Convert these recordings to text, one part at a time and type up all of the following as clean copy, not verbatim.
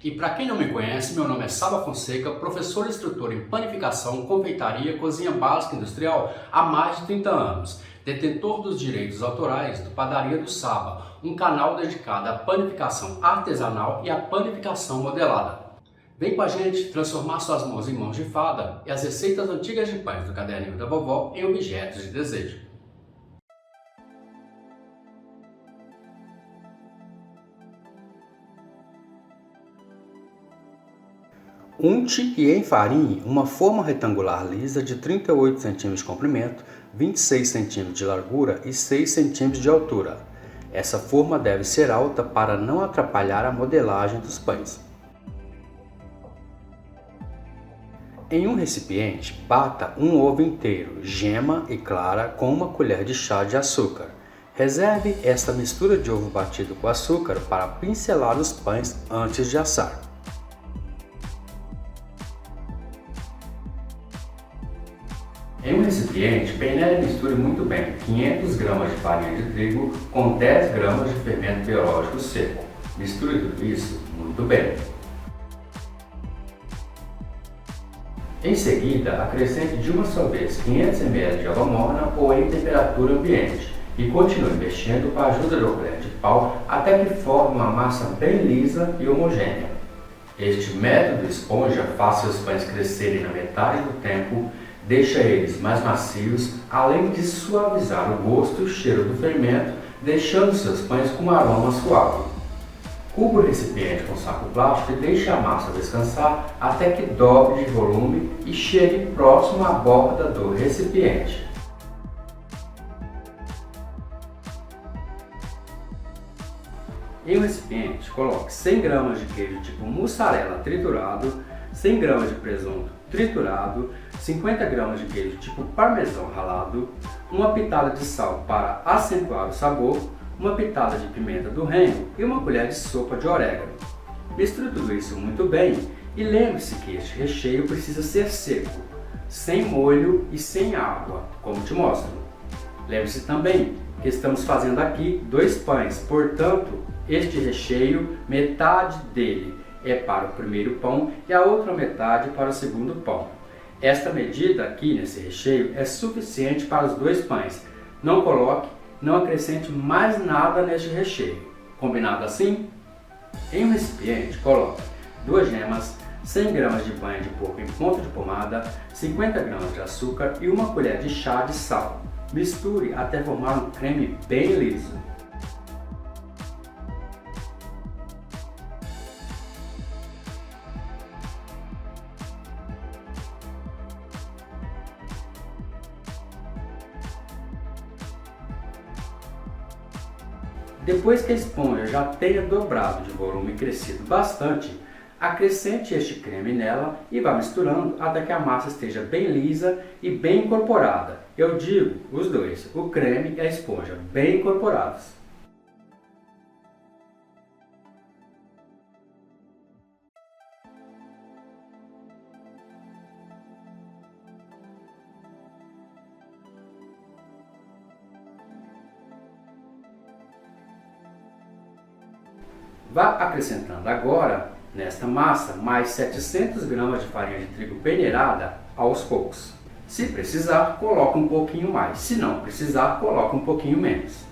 E para quem não me conhece, meu nome é Saba Fonseca, professor e instrutor em panificação, confeitaria, cozinha básica industrial há mais de 30 anos. Detentor dos direitos autorais do Padaria do Saba, um canal dedicado à panificação artesanal e à panificação modelada. Vem com a gente transformar suas mãos em mãos de fada e as receitas antigas de pães do caderninho da vovó em objetos de desejo. Unte e enfarinhe uma forma retangular lisa de 38 cm de comprimento, 26 cm de largura e 6 cm de altura. Essa forma deve ser alta para não atrapalhar a modelagem dos pães. Em um recipiente, bata um ovo inteiro, gema e clara com uma colher de chá de açúcar. Reserve esta mistura de ovo batido com açúcar para pincelar os pães antes de assar. Em um recipiente, peneire e misture muito bem 500 gramas de farinha de trigo com 10 gramas de fermento biológico seco. Misture tudo isso muito bem. Em seguida, acrescente de uma só vez 500 ml de água morna ou em temperatura ambiente e continue mexendo com a ajuda de uma colher de pau até que forme uma massa bem lisa e homogênea. Este método esponja faz seus pães crescerem na metade do tempo, deixa eles mais macios, além de suavizar o gosto e o cheiro do fermento, deixando seus pães com um aroma suave. Cubra o recipiente com saco plástico e deixe a massa descansar até que dobre de volume e chegue próximo à borda do recipiente. Em um recipiente, coloque 100 gramas de queijo tipo mussarela triturado, 100 gramas de presunto triturado, 50 gramas de queijo tipo parmesão ralado, uma pitada de sal para acentuar o sabor, uma pitada de pimenta do reino e uma colher de sopa de orégano. Misture tudo isso muito bem e lembre-se que este recheio precisa ser seco, sem molho e sem água, como te mostro. Lembre-se também que estamos fazendo aqui 2 pães, portanto, este recheio, metade dele é para o primeiro pão e a outra metade para o segundo pão. Esta medida aqui nesse recheio é suficiente para os 2 pães. Não coloque, não acrescente mais nada neste recheio. Combinado assim? Em um recipiente, coloque 2 gemas, 100 gramas de banha de porco em ponto de pomada, 50 gramas de açúcar e uma colher de chá de sal. Misture até formar um creme bem liso. Depois que a esponja já tenha dobrado de volume e crescido bastante, acrescente este creme nela e vá misturando até que a massa esteja bem lisa e bem incorporada. Eu digo os dois, o creme e a esponja, bem incorporados. Vá acrescentando agora, nesta massa, mais 700 gramas de farinha de trigo peneirada aos poucos. Se precisar, coloque um pouquinho mais. Se não precisar, coloque um pouquinho menos.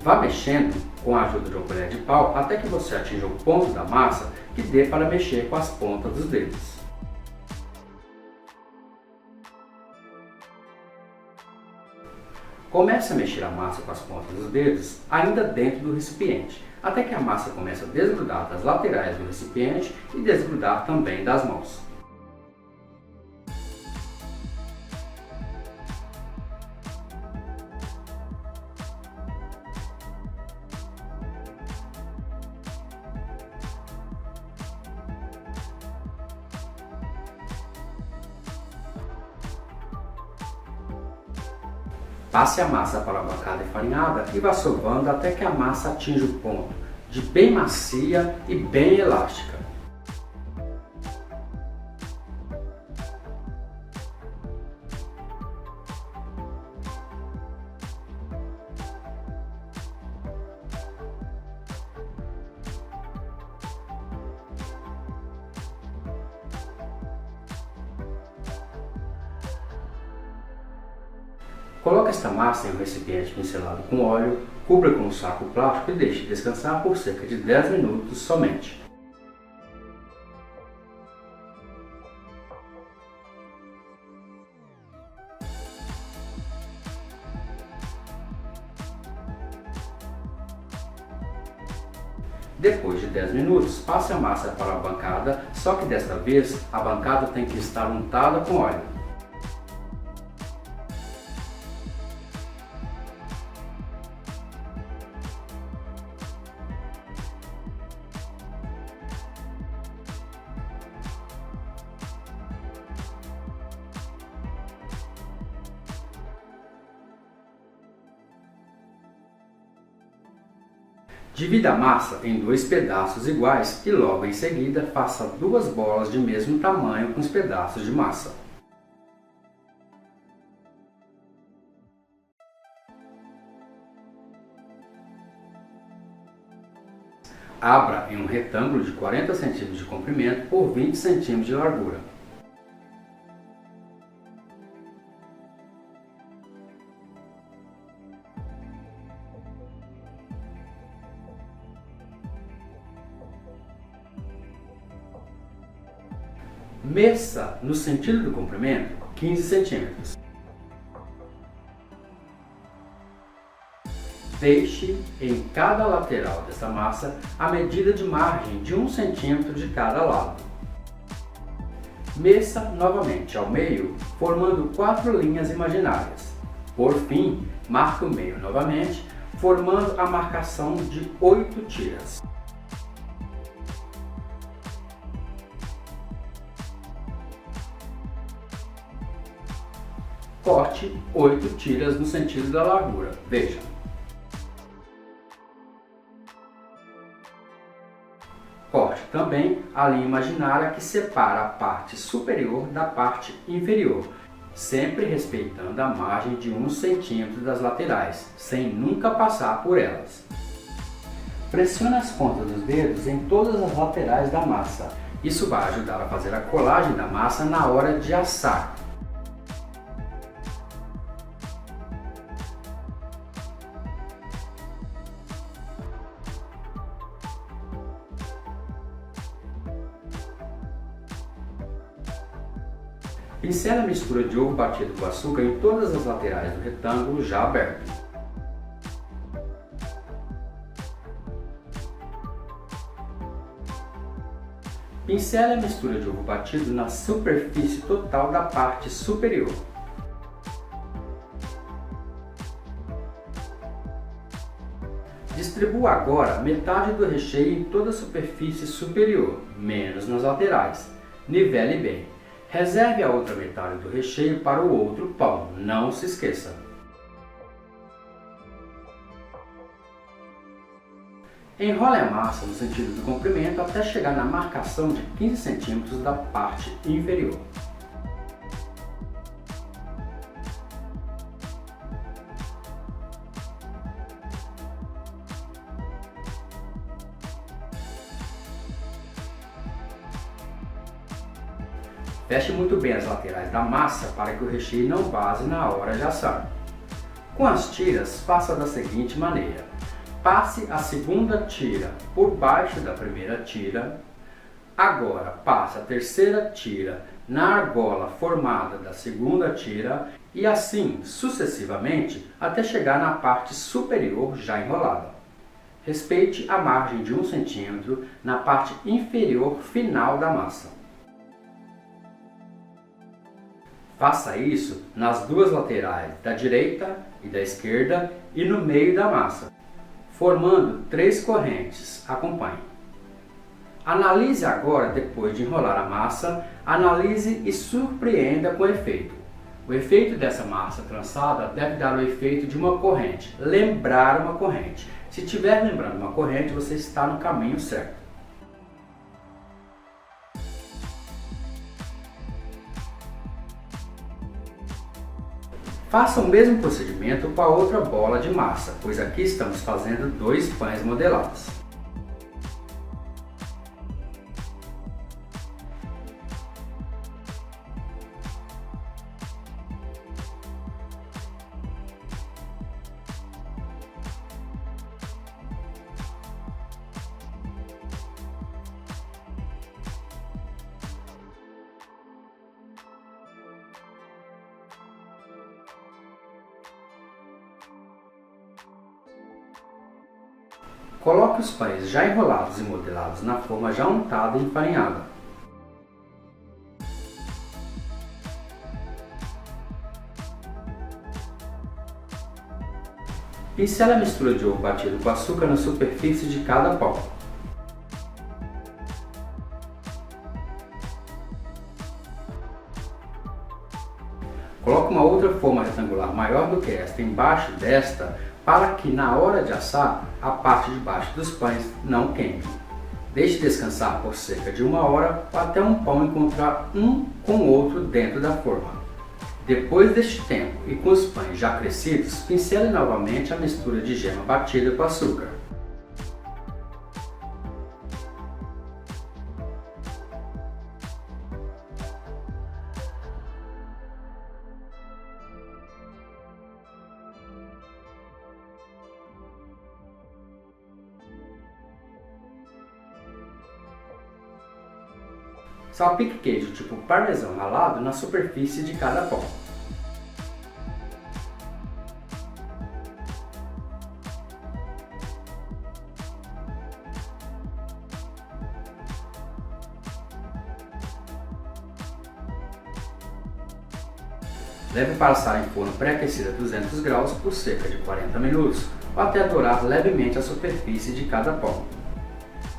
Vá mexendo com a ajuda de uma colher de pau até que você atinja o ponto da massa que dê para mexer com as pontas dos dedos. Comece a mexer a massa com as pontas dos dedos ainda dentro do recipiente, até que a massa comece a desgrudar das laterais do recipiente e desgrudar também das mãos. Passe a massa para a bancada enfarinhada e vá sovando até que a massa atinja o ponto de bem macia e bem elástica. Coloque esta massa em um recipiente pincelado com óleo, cubra com um saco plástico e deixe descansar por cerca de 10 minutos somente. Depois de 10 minutos, passe a massa para a bancada, só que desta vez a bancada tem que estar untada com óleo. Divida a massa em 2 pedaços iguais e logo em seguida faça 2 bolas de mesmo tamanho com os pedaços de massa. Abra em um retângulo de 40 cm de comprimento por 20 cm de largura. Meça no sentido do comprimento 15 centímetros. Deixe em cada lateral dessa massa a medida de margem de 1 centímetro de cada lado. Meça novamente ao meio, formando 4 linhas imaginárias. Por fim, marque o meio novamente, formando a marcação de 8 tiras. Corte 8 tiras no sentido da largura. Veja. Corte também a linha imaginária que separa a parte superior da parte inferior, sempre respeitando a margem de 1 centímetro das laterais, sem nunca passar por elas. Pressione as pontas dos dedos em todas as laterais da massa. Isso vai ajudar a fazer a colagem da massa na hora de assar. Pincele a mistura de ovo batido com açúcar em todas as laterais do retângulo já aberto. Pincele a mistura de ovo batido na superfície total da parte superior. Distribua agora metade do recheio em toda a superfície superior, menos nas laterais. Nivele bem. Reserve a outra metade do recheio para o outro pão, não se esqueça. Enrole a massa no sentido do comprimento até chegar na marcação de 15 centímetros da parte inferior. Feche muito bem as laterais da massa para que o recheio não vaze na hora de assar. Com as tiras, faça da seguinte maneira. Passe a segunda tira por baixo da primeira tira. Agora passe a terceira tira na argola formada da segunda tira e assim sucessivamente até chegar na parte superior já enrolada. Respeite a margem de 1 centímetro na parte inferior final da massa. Faça isso nas 2 laterais, da direita e da esquerda e no meio da massa, formando 3 correntes. Acompanhe. Analise agora, depois de enrolar a massa, analise e surpreenda com o efeito. O efeito dessa massa trançada deve dar o efeito de uma corrente, lembrar uma corrente. Se estiver lembrando uma corrente, você está no caminho certo. Faça o mesmo procedimento com a outra bola de massa, pois aqui estamos fazendo 2 pães modelados. Coloque os pães já enrolados e modelados na forma já untada e enfarinhada. Pincele a mistura de ovo batido com açúcar na superfície de cada pão. Coloque uma outra forma retangular maior do que esta embaixo desta, para que na hora de assar, a parte de baixo dos pães não queime. Deixe descansar por cerca de 1 hora até um pão encontrar um com o outro dentro da forma. Depois deste tempo e com os pães já crescidos, pincele novamente a mistura de gema batida com açúcar. Salpique queijo tipo parmesão ralado na superfície de cada pão. Leve para assar em forno pré-aquecido a 200 graus por cerca de 40 minutos, ou até dourar levemente a superfície de cada pão.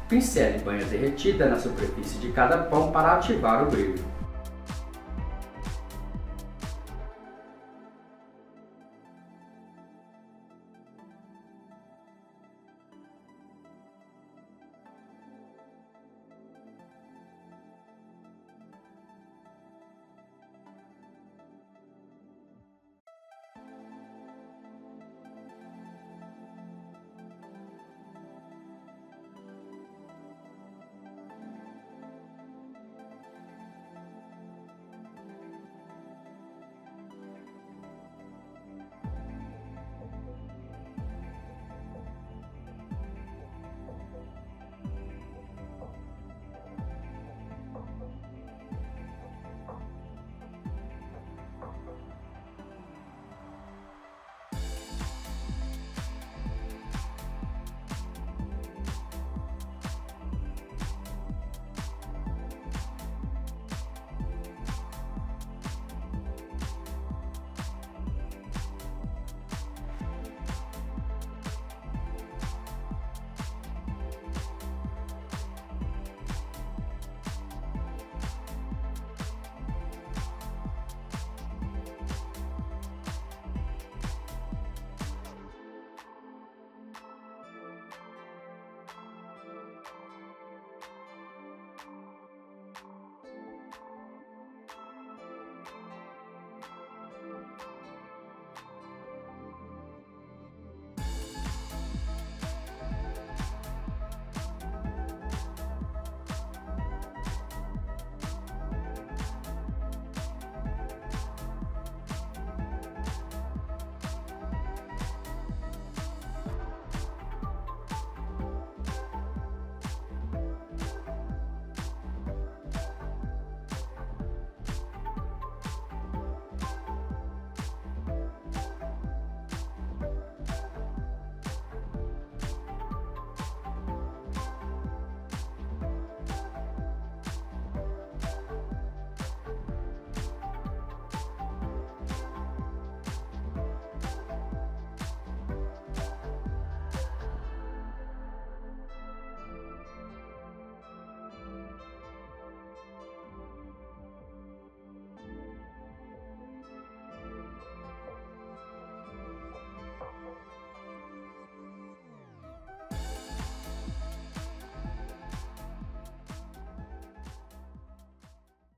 Pincele banha derretida na superfície de cada pão para ativar o brilho.